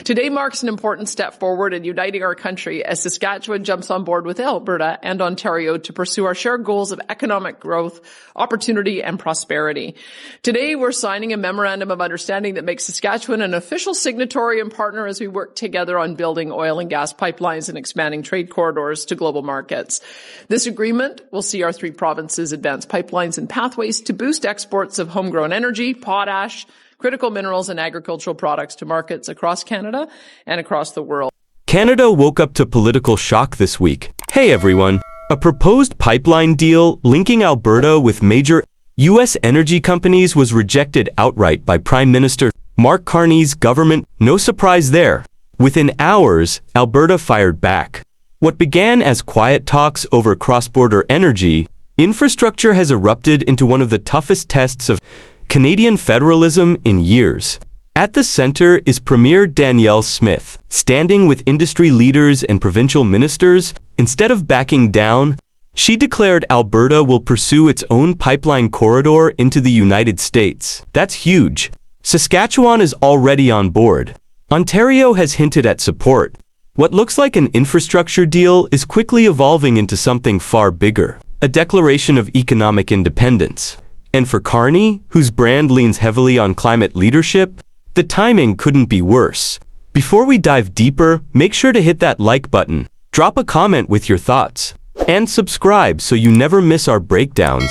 Today marks an important step forward in uniting our country as Saskatchewan jumps on board with Alberta and Ontario to pursue our shared goals of economic growth, opportunity, and prosperity. Today, we're signing a memorandum of understanding that makes Saskatchewan an official signatory and partner as we work together on building oil and gas pipelines and expanding trade corridors to global markets. This agreement will see our three provinces advance pipelines and pathways to boost exports of homegrown energy, potash, critical minerals and agricultural products to markets across Canada and across the world. Canada woke up to political shock this week. Hey everyone, a proposed pipeline deal linking Alberta with major U.S. energy companies was rejected outright by Prime Minister Mark Carney's government. No surprise there. Within hours, Alberta fired back. What began as quiet talks over cross-border energy, infrastructure has erupted into one of the toughest tests of Canadian federalism in years. At the center is Premier Danielle Smith, standing with industry leaders and provincial ministers. Instead of backing down, she declared Alberta will pursue its own pipeline corridor into the United States. That's huge. Saskatchewan is already on board. Ontario has hinted at support. What looks like an infrastructure deal is quickly evolving into something far bigger, a declaration of economic independence. And for Carney, whose brand leans heavily on climate leadership, the timing couldn't be worse. Before we dive deeper, make sure to hit that like button, drop a comment with your thoughts, and subscribe so you never miss our breakdowns.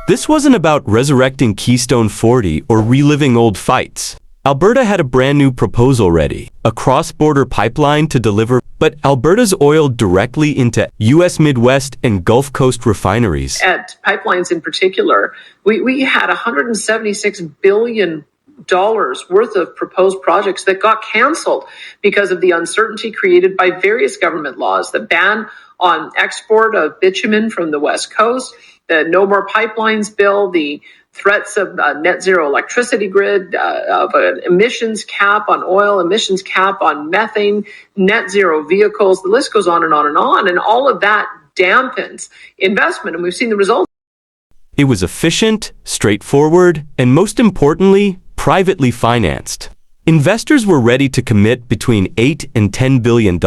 This wasn't about resurrecting Keystone 40 or reliving old fights. Alberta had a brand new proposal ready, a cross-border pipeline to deliver, but Alberta's oil directly into U.S. Midwest and Gulf Coast refineries. At pipelines in particular, we had $176 billion worth of proposed projects that got canceled because of the uncertainty created by various government laws, the ban on export of bitumen from the West Coast, the No More Pipelines bill, the threats of net zero electricity grid, of an emissions cap on oil, emissions cap on methane, net zero vehicles. The list goes on and on and on. And all of that dampens investment. And we've seen the results. It was efficient, straightforward, and most importantly, privately financed. Investors were ready to commit between $8 and $10 billion.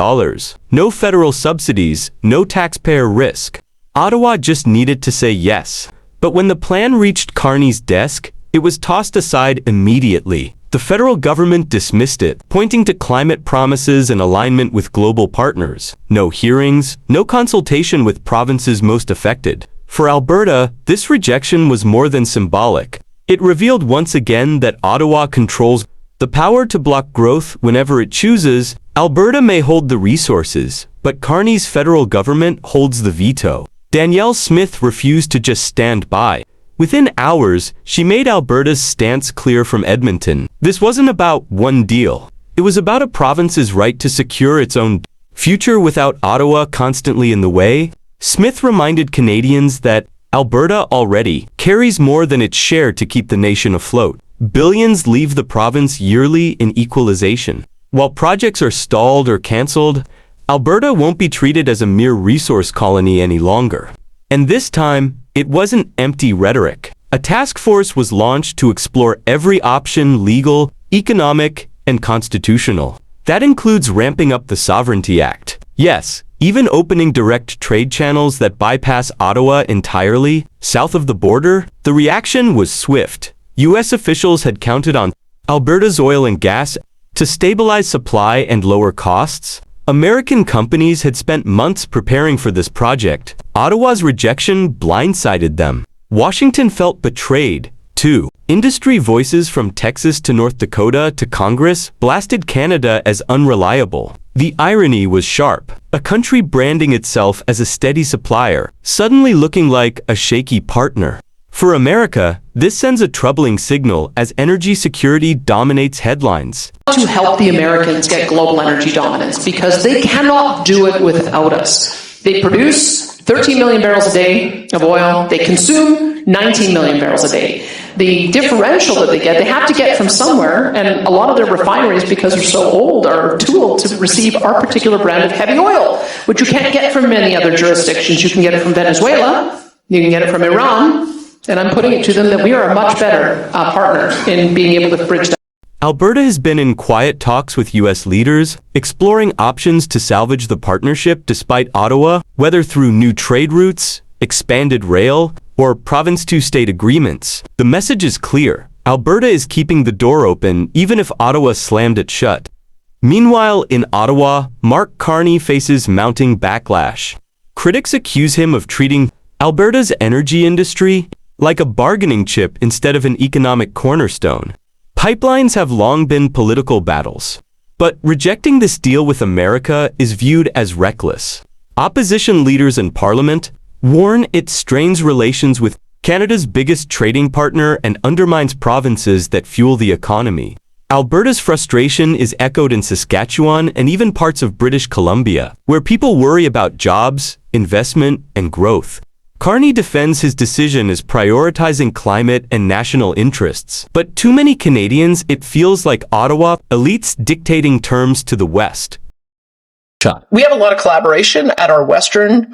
No federal subsidies, no taxpayer risk. Ottawa just needed to say yes. But when the plan reached Carney's desk, it was tossed aside immediately. The federal government dismissed it, pointing to climate promises and alignment with global partners. No hearings, no consultation with provinces most affected. For Alberta, this rejection was more than symbolic. It revealed once again that Ottawa controls the power to block growth whenever it chooses. Alberta may hold the resources, but Carney's federal government holds the veto. Danielle Smith refused to just stand by. Within hours, she made Alberta's stance clear from Edmonton. This wasn't about one deal. It was about a province's right to secure its own future without Ottawa constantly in the way. Smith reminded Canadians that Alberta already carries more than its share to keep the nation afloat. Billions leave the province yearly in equalization. While projects are stalled or cancelled, Alberta won't be treated as a mere resource colony any longer. And this time, it wasn't empty rhetoric. A task force was launched to explore every option, legal, economic, and constitutional. That includes ramping up the Sovereignty Act. Yes, even opening direct trade channels that bypass Ottawa entirely, south of the border. The reaction was swift. U.S. officials had counted on Alberta's oil and gas to stabilize supply and lower costs. American companies had spent months preparing for this project. Ottawa's rejection blindsided them. Washington felt betrayed, too. Industry voices from Texas to North Dakota to Congress blasted Canada as unreliable. The irony was sharp. A country branding itself as a steady supplier, suddenly looking like a shaky partner. For America, this sends a troubling signal as energy security dominates headlines. To help the Americans get global energy dominance because they cannot do it without us. They produce 13 million barrels a day of oil. They consume 19 million barrels a day. The differential that they have to get from somewhere, and a lot of their refineries, because they're so old, are too old to receive our particular brand of heavy oil, which you can't get from many other jurisdictions. You can get it from Venezuela, you can get it from Iran, and I'm putting it to them that we are a much better partner in being able to bridge that. Alberta has been in quiet talks with U.S. leaders, exploring options to salvage the partnership despite Ottawa, whether through new trade routes, expanded rail, or province-to-state agreements. The message is clear. Alberta is keeping the door open even if Ottawa slammed it shut. Meanwhile, in Ottawa, Mark Carney faces mounting backlash. Critics accuse him of treating Alberta's energy industry like a bargaining chip instead of an economic cornerstone. Pipelines have long been political battles, but rejecting this deal with America is viewed as reckless. Opposition leaders in Parliament warn it strains relations with Canada's biggest trading partner and undermines provinces that fuel the economy. Alberta's frustration is echoed in Saskatchewan and even parts of British Columbia, where people worry about jobs, investment, and growth. Carney defends his decision as prioritizing climate and national interests, but too many Canadians, it feels like Ottawa elites dictating terms to the West. We have a lot of collaboration at our Western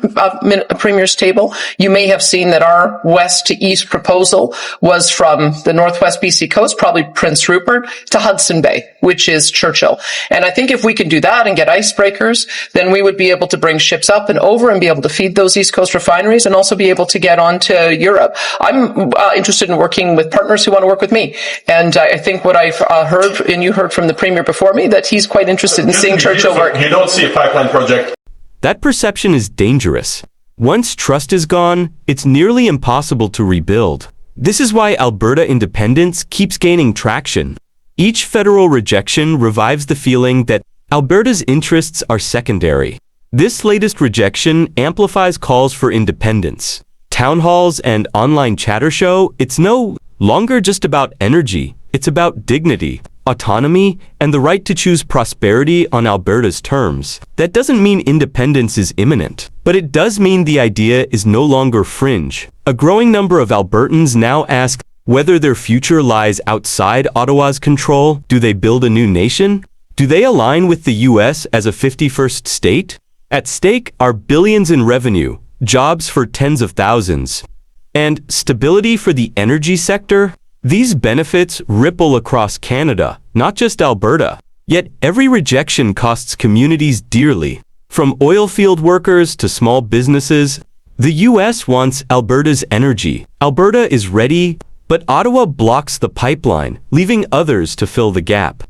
Premier's table. You may have seen that our west to east proposal was from the Northwest BC coast, probably Prince Rupert, to Hudson Bay, which is Churchill. And I think if we can do that and get icebreakers, then we would be able to bring ships up and over and be able to feed those East Coast refineries and also be able to get on to Europe. I'm interested in working with partners who want to work with me. And I think what I've heard, and you heard from the Premier before me, that he's quite interested in seeing Churchill work. You don't see a pipeline project. That perception is dangerous. Once trust is gone, it's nearly impossible to rebuild. This is why Alberta independence keeps gaining traction. Each federal rejection revives the feeling that Alberta's interests are secondary. This latest rejection amplifies calls for independence. Town halls and online chatter show it's no longer just about energy, it's about dignity, autonomy, and the right to choose prosperity on Alberta's terms. That doesn't mean independence is imminent, but it does mean the idea is no longer fringe. A growing number of Albertans now ask whether their future lies outside Ottawa's control. Do they build a new nation? Do they align with the U.S. as a 51st state? At stake are billions in revenue, jobs for tens of thousands, and stability for the energy sector. These benefits ripple across Canada, not just Alberta. Yet every rejection costs communities dearly. From oilfield workers to small businesses, the U.S. wants Alberta's energy. Alberta is ready, but Ottawa blocks the pipeline, leaving others to fill the gap.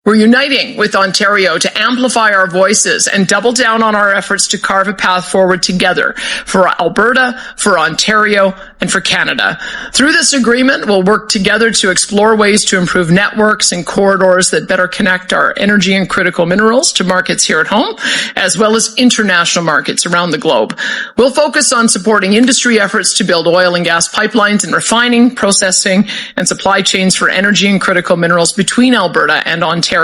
We're uniting with Ontario to amplify our voices and double down on our efforts to carve a path forward together for Alberta, for Ontario, and for Canada. Through this agreement, we'll work together to explore ways to improve networks and corridors that better connect our energy and critical minerals to markets here at home, as well as international markets around the globe. We'll focus on supporting industry efforts to build oil and gas pipelines and refining, processing, and supply chains for energy and critical minerals between Alberta and Ontario.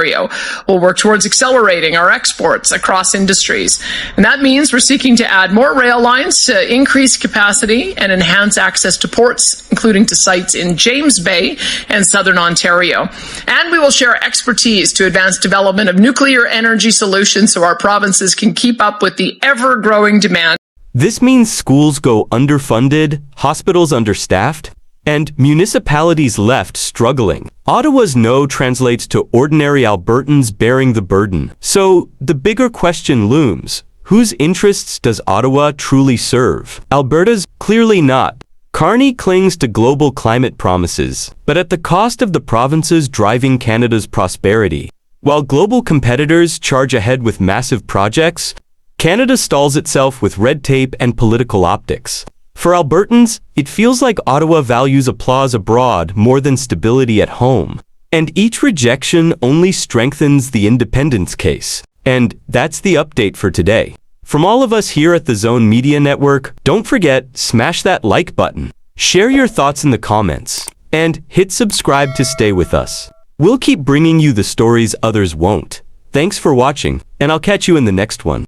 We'll work towards accelerating our exports across industries. And that means we're seeking to add more rail lines to increase capacity and enhance access to ports, including to sites in James Bay and southern Ontario. And we will share expertise to advance development of nuclear energy solutions so our provinces can keep up with the ever-growing demand. This means schools go underfunded, hospitals understaffed, and municipalities left struggling. Ottawa's no translates to ordinary Albertans bearing the burden. So the bigger question looms: whose interests does Ottawa truly serve? Alberta's? Clearly not. Carney clings to global climate promises, but at the cost of the provinces driving Canada's prosperity. While global competitors charge ahead with massive projects, Canada stalls itself with red tape and political optics. For Albertans, it feels like Ottawa values applause abroad more than stability at home. And each rejection only strengthens the independence case. And that's the update for today. From all of us here at the Zone Media Network, don't forget, smash that like button, share your thoughts in the comments, and hit subscribe to stay with us. We'll keep bringing you the stories others won't. Thanks for watching, and I'll catch you in the next one.